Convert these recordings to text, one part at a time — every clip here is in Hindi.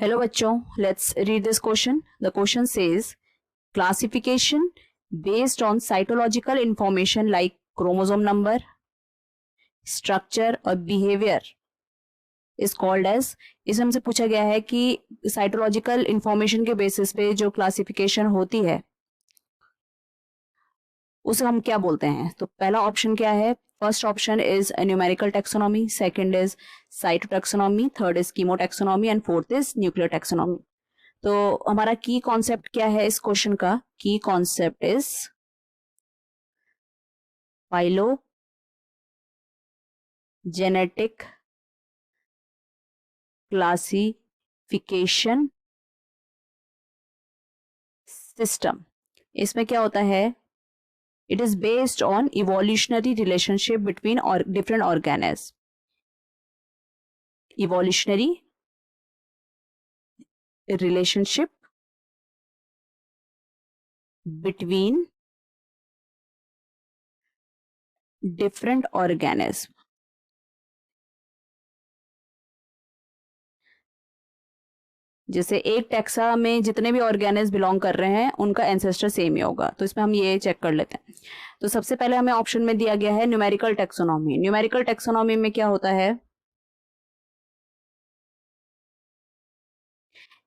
हेलो बच्चों, let's read this question. The question says classification based on cytological information like chromosome number, structure और behavior is called as. इसमें हमसे पूछा गया है कि साइटोलॉजिकल इंफॉर्मेशन के बेसिस पे जो क्लासिफिकेशन होती है उसे हम क्या बोलते हैं. तो पहला ऑप्शन क्या है? First option is numerical taxonomy, second is cytotaxonomy, third is कीमोटैक्सोनॉमी and fourth is nuclear taxonomy. तो हमारा की कॉन्सेप्ट क्या है इस क्वेश्चन का? की concept is phylogenetic classification system. इसमें क्या होता है? It is based on evolutionary relationship between different organelles. Evolutionary relationship between different organisms. जैसे एक टैक्सा में जितने भी ऑर्गेनिज्म बिलोंग कर रहे हैं उनका एंसेस्टर सेम ही होगा. तो इसमें हम ये चेक कर लेते हैं. तो सबसे पहले हमें ऑप्शन में दिया गया है न्यूमेरिकल टैक्सोनॉमी. न्यूमेरिकल टैक्सोनॉमी में क्या होता है?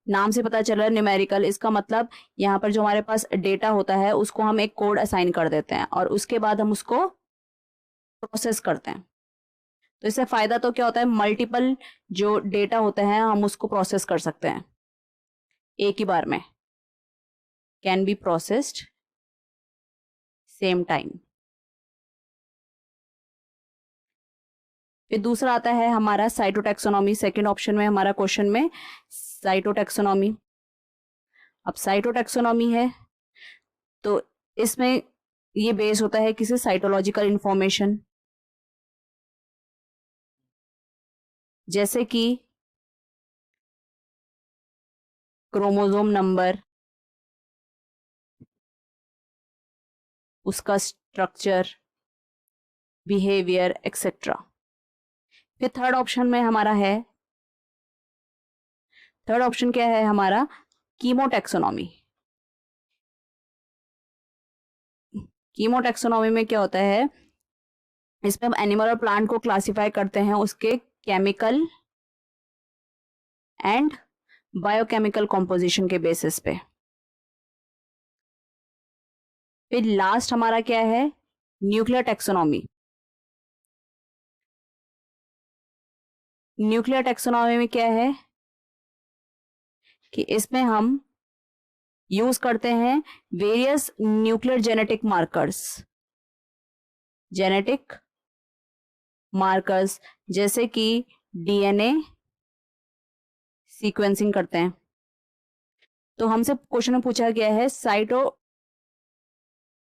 नाम से पता चल रहा है न्यूमेरिकल. इसका मतलब यहाँ पर जो हमारे पास डेटा होता है उसको हम एक कोड असाइन कर देते हैं और उसके बाद हम उसको प्रोसेस करते हैं. तो इससे फायदा तो क्या होता है? मल्टीपल जो डेटा होते हैं हम उसको प्रोसेस कर सकते हैं एक ही बार में. Can be processed same time. फिर दूसरा आता है हमारा साइटोटैक्सोनॉमी. सेकंड ऑप्शन में हमारा क्वेश्चन में साइटोटैक्सोनॉमी. अब साइटोटैक्सोनॉमी है तो इसमें ये बेस होता है किसी साइटोलॉजिकल इंफॉर्मेशन, जैसे कि क्रोमोसोम नंबर, उसका स्ट्रक्चर, बिहेवियर एक्सेट्रा. फिर थर्ड ऑप्शन में हमारा है, थर्ड ऑप्शन क्या है हमारा? कीमोटैक्सोनॉमी. कीमोटैक्सोनॉमी में क्या होता है? इसमें हम एनिमल और प्लांट को क्लासिफाई करते हैं उसके केमिकल एंड बायोकेमिकल कॉम्पोजिशन के बेसिस पे. फिर लास्ट हमारा क्या है? Nuclear taxonomy. न्यूक्लियर टैक्सोनॉमी में क्या है कि इसमें हम यूज करते हैं various nuclear genetic markers. Genetic markers जैसे कि डीएनए सीक्वेंसिंग करते हैं. तो हमसे क्वेश्चन में पूछा गया है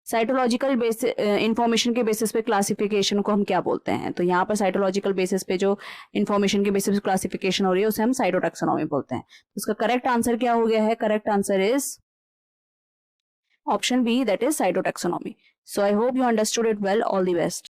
साइटोलॉजिकल बेसिस इंफॉर्मेशन के बेसिस पे क्लासिफिकेशन को हम क्या बोलते हैं. तो यहाँ पर साइटोलॉजिकल बेसिस पे जो इंफॉर्मेशन के बेसिस पे क्लासिफिकेशन हो रही है उसे हम साइटोटैक्सोनॉमी बोलते हैं. उसका करेक्ट आंसर क्या हो गया है? Correct answer is option B, that is cytotaxonomy. So I hope you understood it well. All the best.